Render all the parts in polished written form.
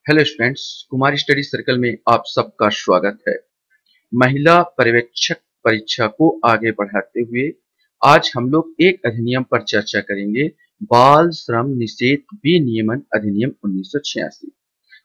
Hello students, Kumar study circle में आप सबका स्वागत है। महिला पर्यवेक्षक परीक्षा को आगे बढ़ाते हुए आज हम लोग एक अधिनियम पर चर्चा करेंगे, बाल श्रम निषेध विनियमन अधिनियम 1986।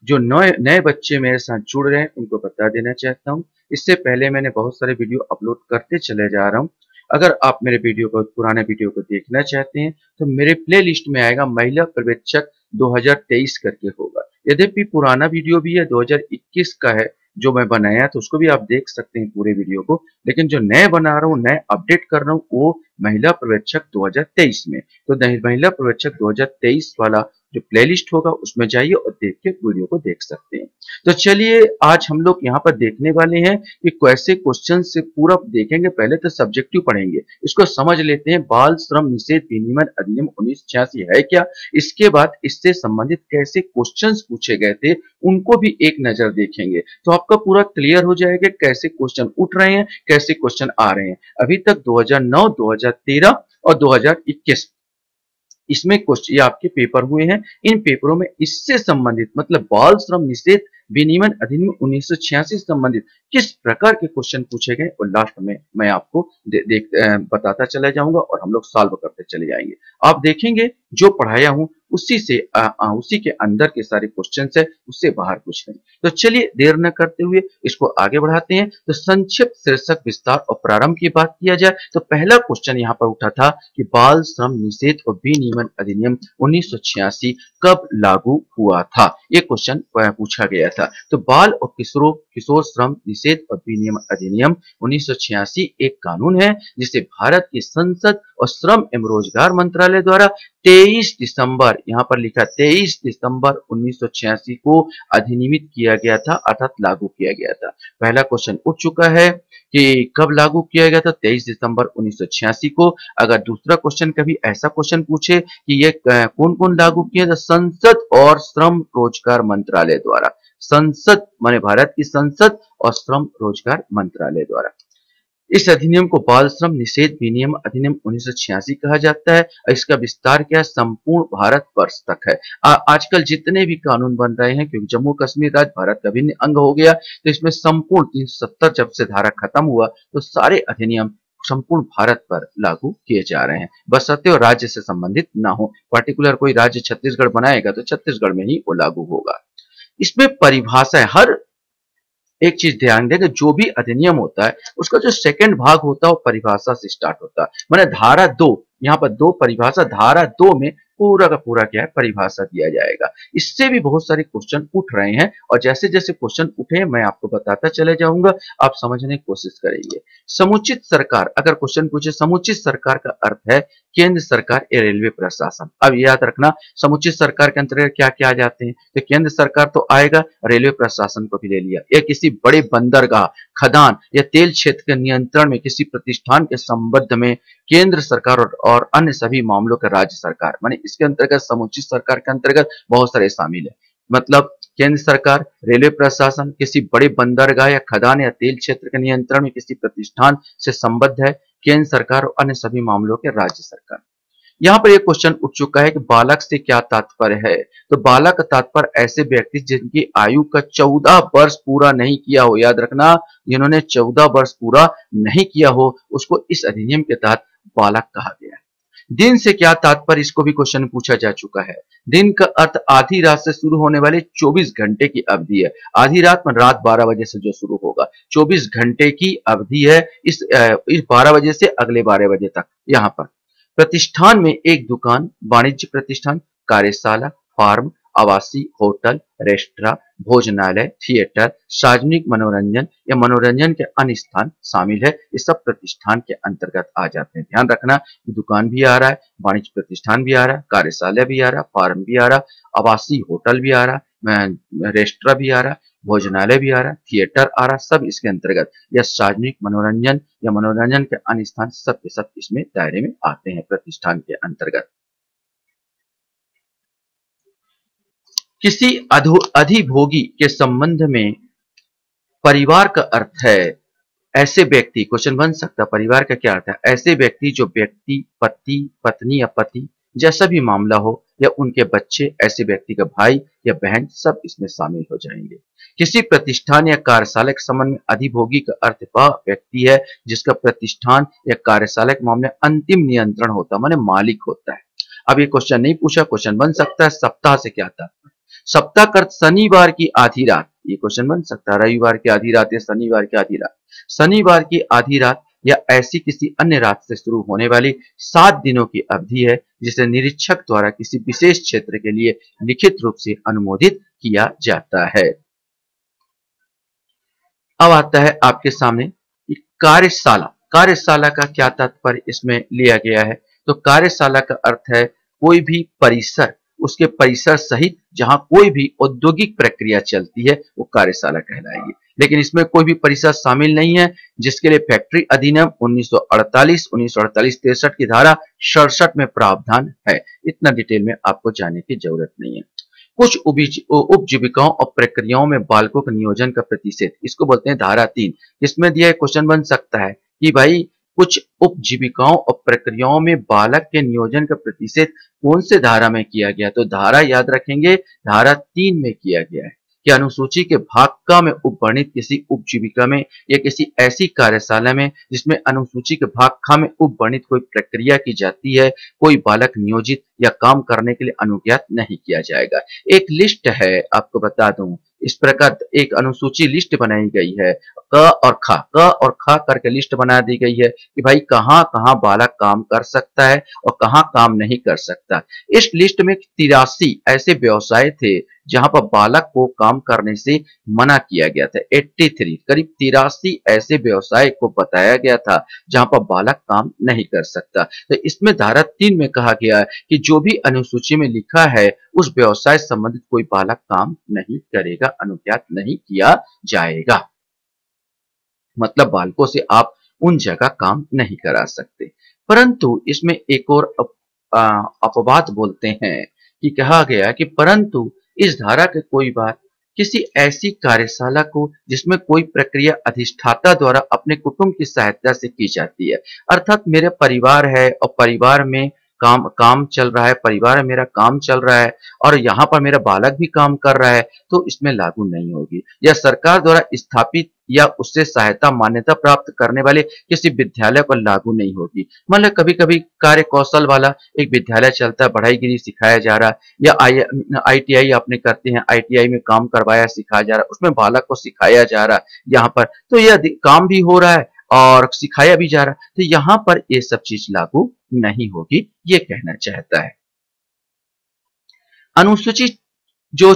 जो नए नए बच्चे मेरे साथ जुड़ रहे हैं उनको बता देना चाहता हूँ। इससे पहले मैंने बहुत सारे वीडियो अपलोड करते चले जा रहा हूँ। अगर आप मेरे पुराने वीडियो को देखना चाहते हैं तो मेरे प्ले लिस्ट में आएगा, महिला पर्यवेक्षक 2023 करके होगा। यद्यपि पुराना वीडियो भी है, 2021 का है जो मैं बनाया, तो उसको भी आप देख सकते हैं पूरे वीडियो को। लेकिन जो नए बना रहा हूँ, नए अपडेट कर रहा हूँ, वो महिला पर्यवेक्षक 2023 में। तो महिला पर्यवेक्षक 2023 वाला जो प्लेलिस्ट होगा उसमें जाइए और देख के वीडियो को देख सकते हैं। तो चलिए आज हम लोग यहाँ पर देखने वाले हैं कि कैसे क्वेश्चन से पूरा देखेंगे। पहले तो सब्जेक्टिव पढ़ेंगे, इसको समझ लेते हैं। बाल श्रम निषेध विनियमन अधिनियम 1986 है क्या, इसके बाद इससे संबंधित कैसे क्वेश्चंस पूछे गए थे उनको भी एक नजर देखेंगे, तो आपका पूरा क्लियर हो जाएगा कैसे क्वेश्चन उठ रहे हैं, कैसे क्वेश्चन आ रहे हैं। अभी तक 2009, 2013 और 2021 इसमें क्वेश्चन ये आपके पेपर हुए हैं। इन पेपरों में इससे संबंधित मतलब बाल श्रम निषेध विनियमन अधिनियम 1986 से संबंधित किस प्रकार के क्वेश्चन पूछे गए और लास्ट में मैं आपको बताता चला जाऊंगा और हम लोग सॉल्व करते चले जाएंगे। आप देखेंगे जो पढ़ाया हूं उसी से उसी के अंदर के सारे क्वेश्चंस है, उससे बाहर कुछ नहीं। तो चलिए देर न करते हुए इसको आगे बढ़ाते हैं। तो संक्षिप्त शीर्षक, विस्तार और प्रारंभ की बात किया जाए तो पहला क्वेश्चन यहाँ पर उठा था कि बाल श्रम निषेध और विनियमन अधिनियम 1986 कब लागू हुआ था। ये क्वेश्चन पूछा गया था। तो बाल और किशोर श्रम निषेध और विनियमन अधिनियम 1986 एक कानून है जिसे भारत की संसद और श्रम एवं रोजगार मंत्रालय द्वारा 23 दिसंबर, यहाँ पर लिखा 23 दिसंबर 1986 को अधिनियमित किया गया था, अर्थात लागू किया गया था। पहला क्वेश्चन उठ चुका है कि कब लागू किया गया था, 23 दिसंबर 1986 को। अगर दूसरा क्वेश्चन कभी ऐसा क्वेश्चन पूछे कि ये कौन कौन लागू किया था, संसद और श्रम रोजगार मंत्रालय द्वारा। संसद माने भारत की संसद और श्रम रोजगार मंत्रालय द्वारा। इस अधिनियम को बाल श्रम निषेध विनियम अधिनियम 1986 कहा जाता है और इसका विस्तार क्या है, संपूर्ण भारत वर्ष तक है। आजकल जितने भी कानून बन रहे हैं, क्योंकि जम्मू कश्मीर राज्य भारत का भिन्न अंग हो गया, तो इसमें संपूर्ण 370 जब से धारा खत्म हुआ तो सारे अधिनियम संपूर्ण भारत पर लागू किए जा रहे हैं, बशर्ते और राज्य से संबंधित ना हो। पर्टिकुलर कोई राज्य छत्तीसगढ़ बनाएगा तो छत्तीसगढ़ में ही वो लागू होगा। इसमें परिभाषा है, हर एक चीज ध्यान दें कि जो भी अधिनियम होता है उसका जो सेकंड भाग होता है वो परिभाषा से स्टार्ट होता है। मैंने धारा 2, यहाँ पर 2 परिभाषा, धारा 2 में पूरा का पूरा क्या है, परिभाषा दिया जाएगा। इससे भी बहुत सारे क्वेश्चन उठ रहे हैं और जैसे जैसे क्वेश्चन उठे मैं आपको बताता चले जाऊंगा, आप समझने की कोशिश करेंगे। समुचित सरकार, अगर क्वेश्चन पूछे समुचित सरकार का अर्थ है केंद्र सरकार या रेलवे प्रशासन। अब याद रखना समुचित सरकार के अंतर्गत क्या क्या आ जाते हैं, तो केंद्र सरकार तो आएगा, रेलवे प्रशासन को भी ले लिया। या किसी बड़े बंदरगाह, खदान या तेल क्षेत्र के नियंत्रण में किसी प्रतिष्ठान के संबंध में केंद्र सरकार और अन्य सभी मामलों का राज्य सरकार, माने इसके अंतर्गत समुचित सरकार के अंतर्गत बहुत सारे शामिल है। मतलब केंद्र सरकार, रेलवे प्रशासन, किसी बड़े बंदरगाह या खदान या तेल क्षेत्र के नियंत्रण में किसी प्रतिष्ठान से संबद्ध है केंद्र सरकार और अन्य सभी मामलों के राज्य सरकार। यहाँ पर एक क्वेश्चन उठ चुका है कि बालक से क्या तात्पर्य है। तो बालक का तात्पर्य ऐसे व्यक्ति जिनकी आयु का 14 वर्ष पूरा नहीं किया हो। याद रखना, जिन्होंने 14 वर्ष पूरा नहीं किया हो उसको इस अधिनियम के तहत बालक कहा गया है। दिन से क्या तात्पर्य, इसको भी क्वेश्चन पूछा जा चुका है। दिन का अर्थ आधी रात से शुरू होने वाले 24 घंटे की अवधि है। आधी रात में रात 12 बजे से जो शुरू होगा, 24 घंटे की अवधि है इस 12 बजे से अगले 12 बजे तक। यहाँ पर प्रतिष्ठान में एक दुकान, वाणिज्य प्रतिष्ठान, कार्यशाला, फार्म, आवासीय, होटल, रेस्टोरेंट, भोजनालय, थिएटर, सार्वजनिक मनोरंजन या मनोरंजन के अन्य स्थान शामिल है। ये सब प्रतिष्ठान के अंतर्गत आ जाते हैं। ध्यान रखना, दुकान भी आ रहा है, वाणिज्य प्रतिष्ठान भी आ रहा है, कार्यशाला भी आ रहा है, फार्म भी आ रहा, आवासीय होटल भी आ रहा, रेस्टोरेंट भी आ रहा, भोजनालय भी आ रहा, थिएटर आ रहा, सब इसके अंतर्गत। या सार्वजनिक मनोरंजन या मनोरंजन के अन्य स्थान सब के सब इसमें दायरे में आते हैं प्रतिष्ठान के अंतर्गत। किसी अधिभोगी के संबंध में परिवार का अर्थ है ऐसे व्यक्ति, क्वेश्चन बन सकता परिवार का क्या अर्थ है, ऐसे व्यक्ति जो व्यक्ति, पति, पत्नी या पति जैसा भी मामला हो या उनके बच्चे, ऐसे व्यक्ति का भाई या बहन सब इसमें शामिल हो जाएंगे। किसी प्रतिष्ठान या कार्यशाला के संबंध में अधिभोगी का अर्थ वह व्यक्ति है जिसका प्रतिष्ठान या कार्यशाला के मामले में अंतिम नियंत्रण होता है, माने मालिक होता है। अब ये क्वेश्चन नहीं पूछा, क्वेश्चन बन सकता है सप्ताह से क्या था। सप्ताह का अर्थ शनिवार की आधी रात, ये क्वेश्चन बन सकता है, रविवार की आधी रात या शनिवार की आधी रात। शनिवार की आधी रात या ऐसी किसी अन्य रात से शुरू होने वाली 7 दिनों की अवधि है जिसे निरीक्षक द्वारा किसी विशेष क्षेत्र के लिए लिखित रूप से अनुमोदित किया जाता है। अब आता है आपके सामने कार्यशाला। कार्यशाला का क्या तात्पर्य इसमें लिया गया है, तो कार्यशाला का अर्थ है कोई भी परिसर, उसके परिसर सहित जहां कोई भी औद्योगिक प्रक्रिया चलती है वो कार्यशाला कहलाएगी। लेकिन इसमें कोई भी परिसर शामिल नहीं है जिसके लिए फैक्ट्री अधिनियम 1948 की धारा 67 में प्रावधान है। इतना डिटेल में आपको जानने की जरूरत नहीं है। कुछ उपजीविकाओं और प्रक्रियाओं में बालकों के नियोजन का प्रतिषेध, इसको बोलते हैं धारा 3। इसमें दिया क्वेश्चन बन सकता है कि भाई कुछ उपजीविकाओं और प्रक्रियाओं में बालक के नियोजन का प्रतिषेध कौन से धारा में किया गया, तो धारा याद रखेंगे धारा 3 में किया गया है कि अनुसूची के भाग क में उपवर्णित किसी उपजीविका में या किसी ऐसी कार्यशाला में जिसमें अनुसूची के भाग ख में उपवर्णित कोई प्रक्रिया की जाती है, कोई बालक नियोजित या काम करने के लिए अनुज्ञात नहीं किया जाएगा। एक लिस्ट है, आपको बता दूं, इस प्रकार एक अनुसूची लिस्ट बनाई गई है, क और ख करके लिस्ट बना दी गई है कि भाई कहां कहां बालक काम कर सकता है और कहां काम नहीं कर सकता। इस लिस्ट में 83 ऐसे व्यवसाय थे जहां पर बालक को काम करने से मना किया गया था। 83 करीब 83 ऐसे व्यवसाय को बताया गया था जहां पर बालक काम नहीं कर सकता। तो इसमें धारा 3 में कहा गया है कि जो भी अनुसूची में लिखा है उस व्यवसाय संबंधित कोई बालक काम नहीं करेगा, अनुज्ञात नहीं किया जाएगा। मतलब बालकों से आप उन जगह काम नहीं करा सकते। परंतु इसमें एक और अपवाद बोलते हैं कि कहा गया कि परंतु इस धारा के कोई बात किसी ऐसी कार्यशाला को जिसमें कोई प्रक्रिया अधिष्ठाता द्वारा अपने कुटुंब की सहायता से की जाती है, अर्थात मेरे परिवार है और परिवार में काम चल रहा है, परिवार में मेरा काम चल रहा है और यहाँ पर मेरा बालक भी काम कर रहा है, तो इसमें लागू नहीं होगी। या सरकार द्वारा स्थापित या उससे सहायता मान्यता प्राप्त करने वाले किसी विद्यालय पर लागू नहीं होगी। मतलब कभी कभी कार्य कौशल वाला एक विद्यालय चलता है, बढ़ईगिरी सिखाया जा रहा है, या ITI आपने करते हैं, ITI में काम करवाया सिखाया जा रहा है, उसमें बालक को सिखाया जा रहा है यहाँ पर, तो यह काम भी हो रहा है और सिखाया भी जा रहा है, तो यहाँ पर ये सब चीज लागू नहीं होगी, ये कहना चाहता है। अनुसूची जो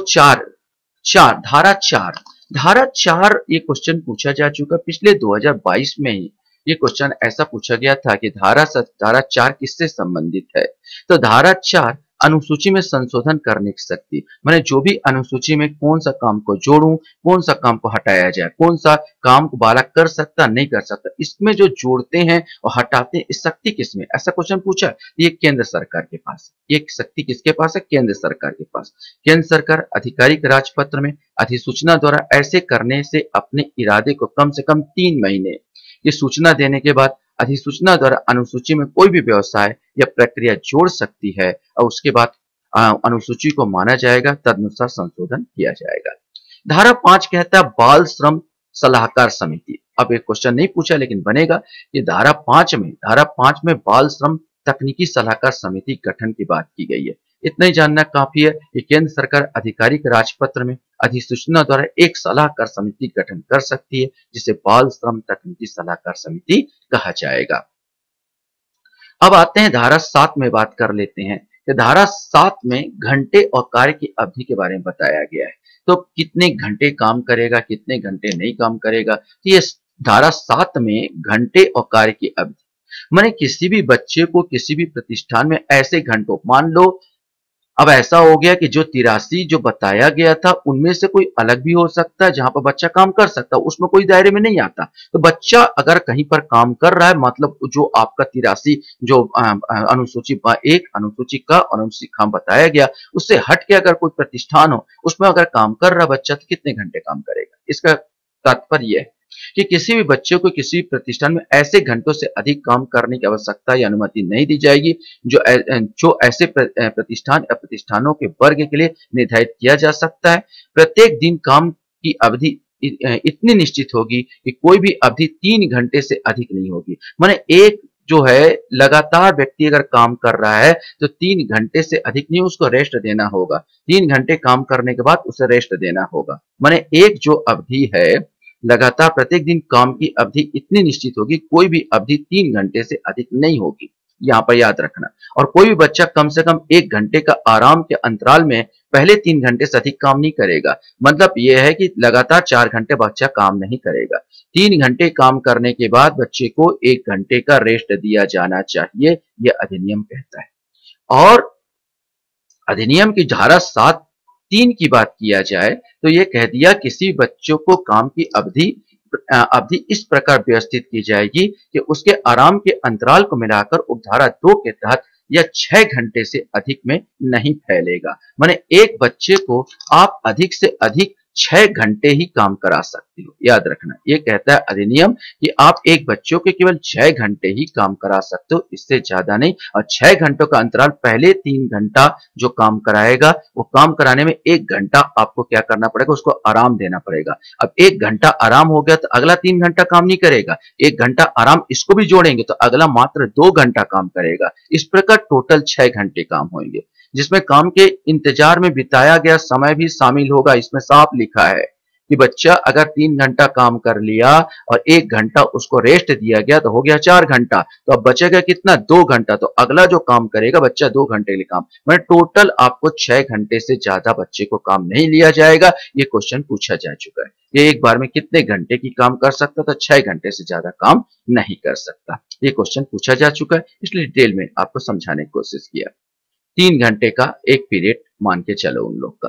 धारा 4 ये क्वेश्चन पूछा जा चुका पिछले 2022 में ही। ये क्वेश्चन ऐसा पूछा गया था कि धारा 4 किससे संबंधित है, तो धारा 4 अनुसूची में संशोधन करने की शक्ति, मैंने जो भी अनुसूची में कौन सा काम को जोड़ूं, कौन सा काम को हटाया जाए, कौन सा काम को बालक कर सकता नहीं कर सकता, इसमें जो जोड़ते हैं और हटाते हैं, इस शक्ति किसमें, ऐसा क्वेश्चन पूछा। ये केंद्र सरकार के पास, ये शक्ति किसके पास है, केंद्र सरकार के पास। केंद्र सरकार आधिकारिक राजपत्र में अधिसूचना द्वारा ऐसे करने से अपने इरादे को कम से कम 3 महीने की सूचना देने के बाद अधिसूचना द्वारा अनुसूची में कोई भी व्यवसाय या प्रक्रिया जोड़ सकती है और उसके बाद अनुसूची को माना जाएगा, तदनुसार संशोधन किया जाएगा। धारा 5 कहता है बाल श्रम सलाहकार समिति। अब एक क्वेश्चन नहीं पूछा लेकिन बनेगा कि धारा 5 में बाल श्रम तकनीकी सलाहकार समिति गठन की बात की गई है। इतना ही जानना काफी है कि केंद्र सरकार आधिकारिक राजपत्र में अधिसूचना द्वारा एक सलाहकार समिति गठन कर सकती है जिसे बाल श्रम तकनीकी सलाहकार समिति कहा जाएगा। अब आते हैं धारा 7 में बात कर लेते हैं कि धारा 7 में घंटे और कार्य की अवधि के बारे में बताया गया है। तो कितने घंटे काम करेगा, कितने घंटे नहीं काम करेगा, तो ये धारा 7 में घंटे और कार्य की अवधि, माने किसी भी बच्चे को किसी भी प्रतिष्ठान में ऐसे घंटों, मान लो अब ऐसा हो गया कि जो 83 जो बताया गया था उनमें से कोई अलग भी हो सकता है जहां पर बच्चा काम कर सकता है, उसमें कोई दायरे में नहीं आता। तो बच्चा अगर कहीं पर काम कर रहा है, मतलब जो आपका 83 जो अनुसूची 1 अनुसूची क और अनुसूची ख बताया गया, उससे हट के अगर कोई प्रतिष्ठान हो उसमें अगर काम कर रहा बच्चा तो कितने घंटे काम करेगा, इसका तात्पर्य है कि किसी भी बच्चे को किसी प्रतिष्ठान में ऐसे घंटों से अधिक काम करने की आवश्यकता या अनुमति नहीं दी जाएगी जो ऐसे प्रतिष्ठान या प्रतिष्ठानों के वर्ग के लिए निर्धारित किया जा सकता है। प्रत्येक दिन काम की अवधि इतनी निश्चित होगी कि कोई भी अवधि 3 घंटे से अधिक नहीं होगी। माने एक जो है लगातार व्यक्ति अगर काम कर रहा है तो 3 घंटे से अधिक नहीं उसको रेस्ट देना होगा। 3 घंटे काम करने के बाद उसे रेस्ट देना होगा। माने एक जो अवधि है लगातार प्रत्येक दिन काम की अवधि इतनी निश्चित होगी, कोई भी अवधि 3 घंटे से अधिक नहीं होगी। यहाँ पर याद रखना। और कोई भी बच्चा कम से कम 1 घंटे का आराम के अंतराल में पहले 3 घंटे से अधिक काम नहीं करेगा। मतलब यह है कि लगातार 4 घंटे बच्चा काम नहीं करेगा। 3 घंटे काम करने के बाद बच्चे को 1 घंटे का रेस्ट दिया जाना चाहिए, यह अधिनियम कहता है। और अधिनियम की धारा 7(3) की बात किया जाए तो यह कह दिया किसी बच्चों को काम की अवधि इस प्रकार व्यवस्थित की जाएगी कि उसके आराम के अंतराल को मिलाकर उपधारा 2 के तहत या 6 घंटे से अधिक में नहीं फैलेगा। माने एक बच्चे को आप अधिक से अधिक 6 घंटे ही काम करा सकते हो। याद रखना, ये कहता है अधिनियम कि आप एक बच्चों के केवल 6 घंटे ही काम करा सकते हो, इससे ज्यादा नहीं। और 6 घंटों का अंतराल, पहले 3 घंटा जो काम कराएगा वो काम कराने में 1 घंटा आपको क्या करना पड़ेगा, उसको आराम देना पड़ेगा। अब 1 घंटा आराम हो गया तो अगला 3 घंटा काम नहीं करेगा। 1 घंटा आराम इसको भी जोड़ेंगे तो अगला मात्र 2 घंटा काम करेगा। इस प्रकार टोटल 6 घंटे काम होंगे, जिसमें काम के इंतजार में बिताया गया समय भी शामिल होगा। इसमें साफ लिखा है कि बच्चा अगर 3 घंटा काम कर लिया और 1 घंटा उसको रेस्ट दिया गया तो हो गया 4 घंटा। तो अब बचेगा कितना, 2 घंटा। तो अगला जो काम करेगा बच्चा 2 घंटे के लिए काम, मतलब टोटल आपको 6 घंटे से ज्यादा बच्चे को काम नहीं लिया जाएगा। ये क्वेश्चन पूछा जा चुका है। ये एक बार में कितने घंटे की काम कर सकता, तो 6 घंटे से ज्यादा काम नहीं कर सकता। ये क्वेश्चन पूछा जा चुका है, इसलिए डिटेल में आपको समझाने की कोशिश किया। 3 घंटे का एक पीरियड मान के चलो उन लोग का।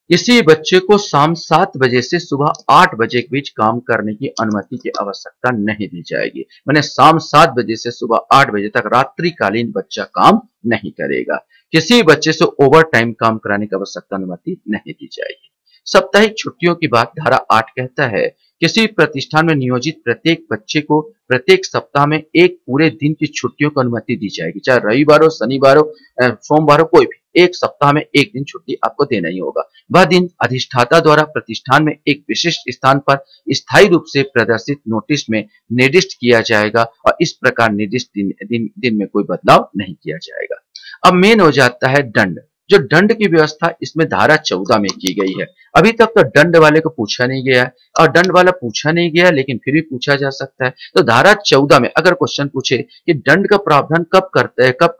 किसी बच्चे को शाम 7 बजे से सुबह 8 बजे के बीच काम करने की अनुमति की आवश्यकता नहीं दी जाएगी। मैंने शाम 7 बजे से सुबह 8 बजे तक रात्रिकालीन बच्चा काम नहीं करेगा। किसी बच्चे से ओवर टाइम काम कराने की आवश्यकता अनुमति नहीं दी जाएगी। साप्ताहिक छुट्टियों की बात धारा 8 कहता है किसी प्रतिष्ठान में नियोजित प्रत्येक बच्चे को प्रत्येक सप्ताह में एक पूरे दिन की छुट्टियों की अनुमति दी जाएगी। चाहे रविवार हो, शनिवार हो, सोमवार हो, कोई भी एक सप्ताह में एक दिन छुट्टी आपको देना ही होगा। वह दिन अधिष्ठाता द्वारा प्रतिष्ठान में एक विशिष्ट स्थान पर स्थायी रूप से प्रदर्शित नोटिस में निर्दिष्ट किया जाएगा और इस प्रकार निर्दिष्ट दिन में कोई बदलाव नहीं किया जाएगा। अब मेन हो जाता है दंड। जो दंड की व्यवस्था इसमें धारा 14 में की गई है। अभी तक तो दंड वाले को पूछा नहीं गया है और दंड वाला पूछा नहीं गया, लेकिन फिर भी पूछा जा सकता है। तो धारा 14 में अगर क्वेश्चन पूछे कि दंड का प्रावधान कब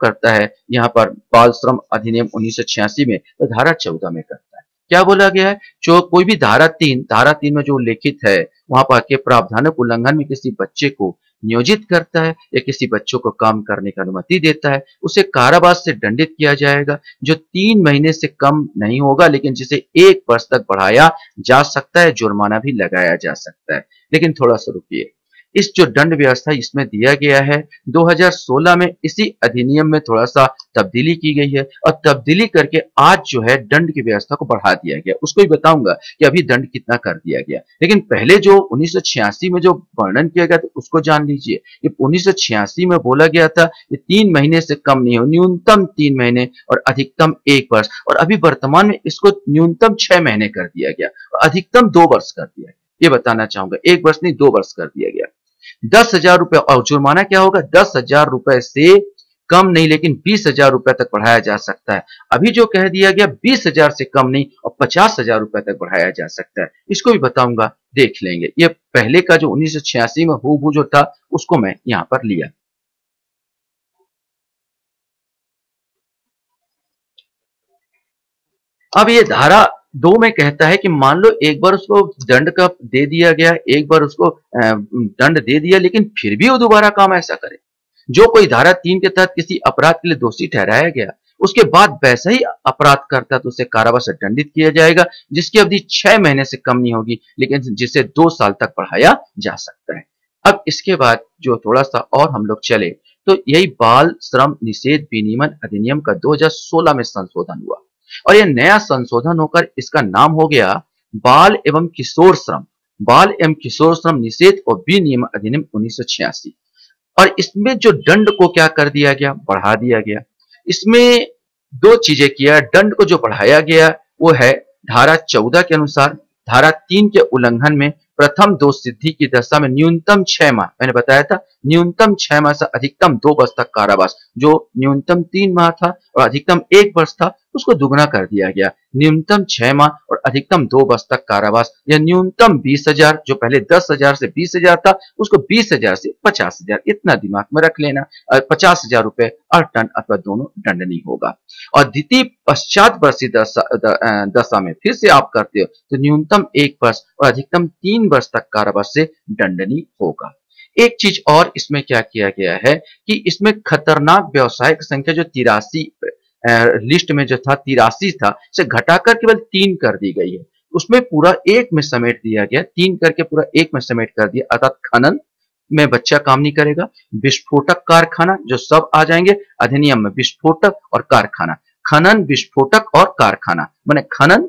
करता है यहाँ पर बाल श्रम अधिनियम 1986 में, तो धारा 14 में करता है। क्या बोला गया है, जो कोई भी धारा 3 में जो उल्लेखित है वहां पर के प्रावधानों के उल्लंघन में किसी बच्चे को नियोजित करता है या किसी बच्चों को काम करने की अनुमति देता है, उसे कारावास से दंडित किया जाएगा, जो 3 महीने से कम नहीं होगा, लेकिन जिसे 1 वर्ष तक बढ़ाया जा सकता है, जुर्माना भी लगाया जा सकता है। लेकिन थोड़ा सा रुकिए, इस जो दंड व्यवस्था इसमें दिया गया है 2016 में इसी अधिनियम में थोड़ा सा तब्दीली की गई है और तब्दीली करके आज जो है दंड की व्यवस्था को बढ़ा दिया गया। उसको भी बताऊंगा कि अभी दंड कितना कर दिया गया, लेकिन पहले जो 1986 में जो वर्णन किया गया था उसको जान लीजिए। 1986 में बोला गया था कि 3 महीने से कम नहीं हो, न्यूनतम 3 महीने और अधिकतम 1 वर्ष, और अभी वर्तमान में इसको न्यूनतम 6 महीने कर दिया गया और अधिकतम 2 वर्ष कर दिया गया। ये बताना चाहूंगा, 1 वर्ष नहीं 2 वर्ष कर दिया गया। 10,000 रुपए, और जुर्माना क्या होगा, 10,000 रुपए से कम नहीं लेकिन 20,000 रुपए तक बढ़ाया जा सकता है। अभी जो कह दिया गया 20,000 से कम नहीं और 50,000 रुपए तक बढ़ाया जा सकता है, इसको भी बताऊंगा, देख लेंगे। ये पहले का जो 1986 में हूबहू जो था उसको मैं यहां पर लिया। अब ये धारा 2 में कहता है कि मान लो एक बार उसको दंड का दे दिया गया, एक बार उसको दंड दे दिया, लेकिन फिर भी वो दोबारा काम ऐसा करे। जो कोई धारा 3 के तहत किसी अपराध के लिए दोषी ठहराया गया, उसके बाद वैसा ही अपराध करता तो उसे कारावास से दंडित किया जाएगा, जिसकी अवधि 6 महीने से कम नहीं होगी, लेकिन जिसे 2 साल तक बढ़ाया जा सकता है। अब इसके बाद जो थोड़ा सा और हम लोग चले तो यही बाल श्रम निषेध विनियमन अधिनियम का 2016 में संशोधन हुआ और यह नया संशोधन होकर इसका नाम हो गया बाल एवं किशोर श्रम बाल एवं किशोर श्रम निषेध और विनियमन अधिनियम 1986। और इसमें जो दंड को क्या कर दिया गया, बढ़ा दिया गया। इसमें दो चीजें किया, दंड को जो बढ़ाया गया वो है धारा 14 के अनुसार धारा 3 के उल्लंघन में प्रथम दोष सिद्धि की दशा में न्यूनतम 6 माह, मैंने बताया था न्यूनतम 6 माह से अधिकतम 2 वर्ष तक कारावास, जो न्यूनतम 3 माह था और अधिकतम 1 वर्ष था उसको दुगना कर दिया गया। न्यूनतम 6 माह और अधिकतम 2 वर्ष तक कारावास, या न्यूनतम 20,000, जो पहले 10,000 से 20,000 था उसको 20,000 से 50,000, इतना दिमाग में रख लेना। 50,000 रुपए अर्थदंड अथवा दोनों दंडनीय होगा। और द्वितीय पश्चात वर्षीय दशा में फिर से आप करते हो तो न्यूनतम 1 वर्ष और अधिकतम 3 वर्ष तक कारावास से दंडनीय होगा। एक चीज और इसमें क्या किया गया है कि इसमें खतरनाक व्यवसाय की संख्या जो 83 लिस्ट में जो था 83 था से घटाकर केवल 3 कर दी गई है। उसमें पूरा एक में समेट दिया गया, 3 करके पूरा एक में समेट कर दिया, अर्थात खनन में बच्चा काम नहीं करेगा, विस्फोटक कारखाना जो सब आ जाएंगे अधिनियम में, विस्फोटक और कारखाना, खनन विस्फोटक और कारखाना माने खनन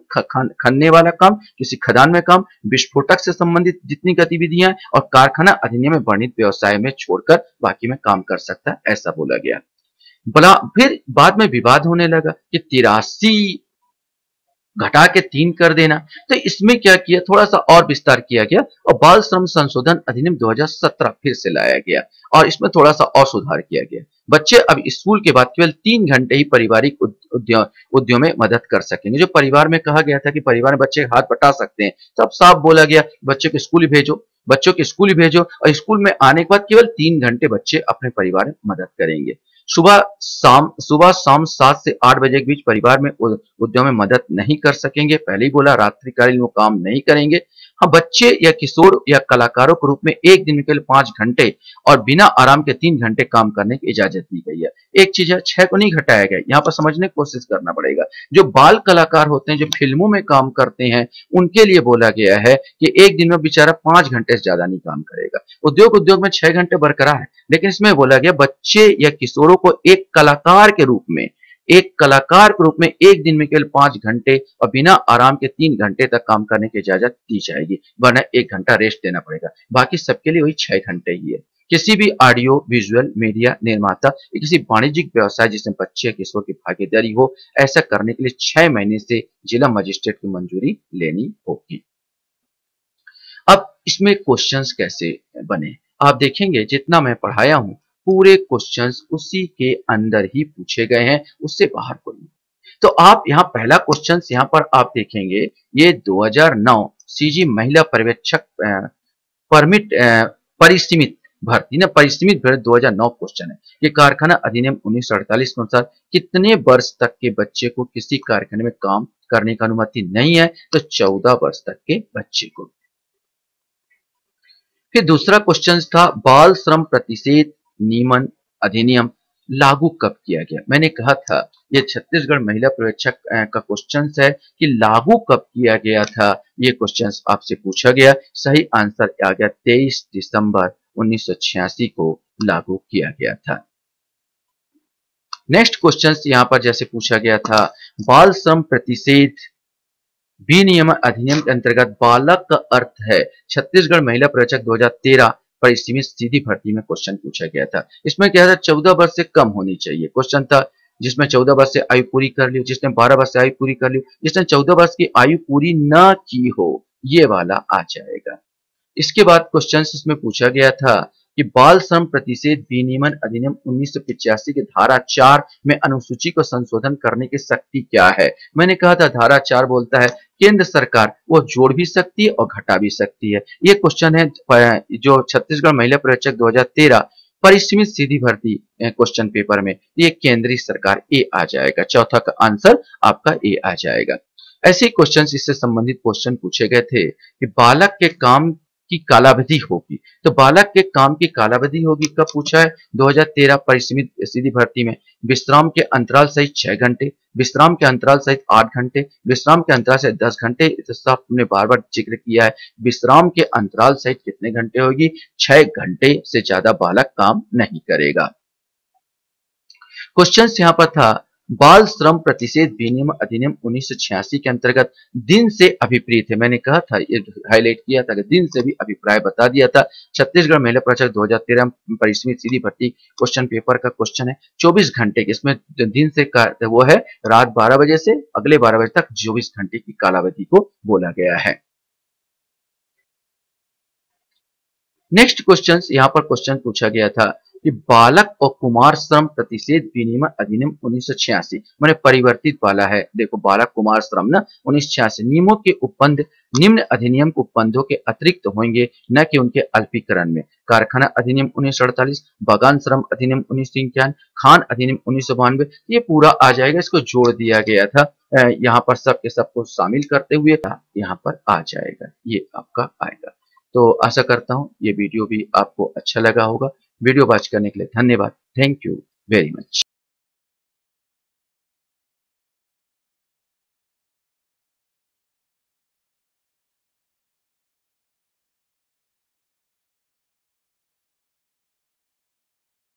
खनने वाला काम, किसी खदान में काम, विस्फोटक से संबंधित जितनी गतिविधियां और कारखाना अधिनियम में वर्णित व्यवसाय में छोड़कर बाकी में काम कर सकता है, ऐसा बोला गया। भला फिर बाद में विवाद होने लगा कि 83 घटा के 3 कर देना, तो इसमें क्या किया, थोड़ा सा और विस्तार किया गया और बाल श्रम संशोधन अधिनियम 2017 फिर से लाया गया और इसमें थोड़ा सा और सुधार किया गया। बच्चे अब स्कूल के बाद केवल 3 घंटे ही पारिवारिक उद्योग में मदद कर सकेंगे। जो परिवार में कहा गया था कि परिवार में बच्चे हाथ बटा सकते हैं, तब साफ बोला गया बच्चे को स्कूल भेजो, बच्चों को स्कूल भेजो और स्कूल में आने के बाद केवल 3 घंटे बच्चे अपने परिवार में मदद करेंगे। सुबह शाम 7 से 8 बजे के बीच परिवार में उद्योग में मदद नहीं कर सकेंगे, पहले ही बोला रात्रिकालीन वो काम नहीं करेंगे। हाँ, बच्चे या किशोर या कलाकारों के रूप में एक दिन में केवल 5 घंटे और बिना आराम के 3 घंटे काम करने की इजाजत दी गई है। एक चीज है 6 को नहीं घटाया गया, यहाँ पर समझने की कोशिश करना पड़ेगा। जो बाल कलाकार होते हैं जो फिल्मों में काम करते हैं उनके लिए बोला गया है कि एक दिन में बेचारा 5 घंटे से ज्यादा नहीं काम करेगा। उद्योग में 6 घंटे बरकरार है, लेकिन इसमें बोला गया बच्चे या किशोरों को एक कलाकार के रूप में एक दिन में केवल 5 घंटे और बिना आराम के 3 घंटे तक काम करने की इजाजत दी जाएगी, वरना 1 घंटा रेस्ट देना पड़ेगा। बाकी सबके लिए वही 6 घंटे ही है। किसी भी ऑडियो विजुअल मीडिया निर्माता या किसी वाणिज्यिक व्यवसाय जिसमें बच्चे या किशोर की भागीदारी हो, ऐसा करने के लिए 6 महीने से जिला मजिस्ट्रेट की मंजूरी लेनी होगी। अब इसमें क्वेश्चंस कैसे बने आप देखेंगे, जितना मैं पढ़ाया हूं पूरे क्वेश्चंस उसी के अंदर ही पूछे गए हैं, उससे बाहर कोई नहीं। तो आप यहाँ पहला क्वेश्चंस यहाँ पर आप देखेंगे, ये 2009 सीजी महिला पर्यवेक्षक परमिट परिसीमित भर्ती ना, परिसीमित भर्ती 2009 क्वेश्चन है। ये कारखाना अधिनियम 1948 के अनुसार कितने वर्ष तक के बच्चे को किसी कारखाने में काम करने की अनुमति नहीं है, तो 14 वर्ष तक के बच्चे को। फिर दूसरा क्वेश्चन था बाल श्रम प्रतिषेध नियमन अधिनियम लागू कब किया गया। मैंने कहा था ये छत्तीसगढ़ महिला पर्यवेक्षक का क्वेश्चन है कि लागू कब किया गया था, ये क्वेश्चन आपसे पूछा गया। सही आंसर आ गया 23 दिसंबर 1986 को लागू किया गया था। नेक्स्ट क्वेश्चन यहाँ पर जैसे पूछा गया था, बाल श्रम प्रतिषेध विनियमन अधिनियम के अंतर्गत बालक का अर्थ है। छत्तीसगढ़ महिला पर्यवेक्षक 2013 पर सीमित सीधी भर्ती में क्वेश्चन पूछा गया था। इसमें क्या था, 14 वर्ष से कम होनी चाहिए क्वेश्चन था, जिसमें 14 वर्ष से आयु पूरी कर ली, जिसने 12 वर्ष से आयु पूरी कर ली, जिसने 14 वर्ष की आयु पूरी न की हो, ये वाला आ जाएगा। इसके बाद क्वेश्चन इसमें पूछा गया था कि बाल श्रम प्रतिषेध विनियमन अधिनियम 1985 के धारा 4 में अनुसूची को संशोधन करने की शक्ति क्या है। मैंने कहा था धारा 4 बोलता है केंद्र सरकार वो जोड़ भी सकती है और घटा भी सकती है। ये क्वेश्चन है जो छत्तीसगढ़ महिला पर्यवेक्षक 2013 परिसीमित सीधी भर्ती क्वेश्चन पेपर में, ये केंद्रीय सरकार ए आ जाएगा। चौथा का आंसर आपका ए आ जाएगा। ऐसे क्वेश्चन इससे संबंधित क्वेश्चन पूछे गए थे कि बालक के काम की कालावधि होगी, तो बालक के काम की कालावधि होगी कब पूछा है, 2013 परिसीमित सीधी भर्ती में। विश्राम के अंतराल सहित 6 घंटे, विश्राम के अंतराल सहित 8 घंटे, विश्राम के अंतराल सहित 10 घंटे। सब हमने बार बार जिक्र किया है, विश्राम के अंतराल सहित कितने घंटे होगी, 6 घंटे से ज्यादा बालक काम नहीं करेगा। क्वेश्चन यहाँ पर था बाल श्रम प्रतिषेध विनियम अधिनियम 1986 के अंतर्गत दिन से अभिप्रेत है। मैंने कहा था, ये हाईलाइट किया था कि दिन से भी अभिप्राय बता दिया था। छत्तीसगढ़ महिला प्रचार 2013 परिसमित सीधी भर्ती क्वेश्चन पेपर का क्वेश्चन है। 24 घंटे के, इसमें दिन से का वो है रात 12 बजे से अगले 12 बजे तक 24 घंटे की कालावधि को बोला गया है। नेक्स्ट क्वेश्चन, यहाँ पर क्वेश्चन पूछा गया था कि बालक और कुमार श्रम प्रतिषेध विनियम अधिनियम 1986 मैंने परिवर्तित वाला है। देखो, बालक कुमार श्रम ना 1986 नियमों के उपबंध निम्न अधिनियम के उपबंधों के अतिरिक्त होंगे, न कि उनके अल्पीकरण में। कारखाना अधिनियम 1948, बागान श्रम अधिनियम 1951, खान अधिनियम 1992, ये पूरा आ जाएगा। इसको जोड़ दिया गया था, यहाँ पर सब के सबको शामिल करते हुए यहाँ पर आ जाएगा, ये आपका आएगा। तो आशा करता हूँ ये वीडियो भी आपको अच्छा लगा होगा। वीडियो वॉच करने के लिए धन्यवाद। Thank you very much.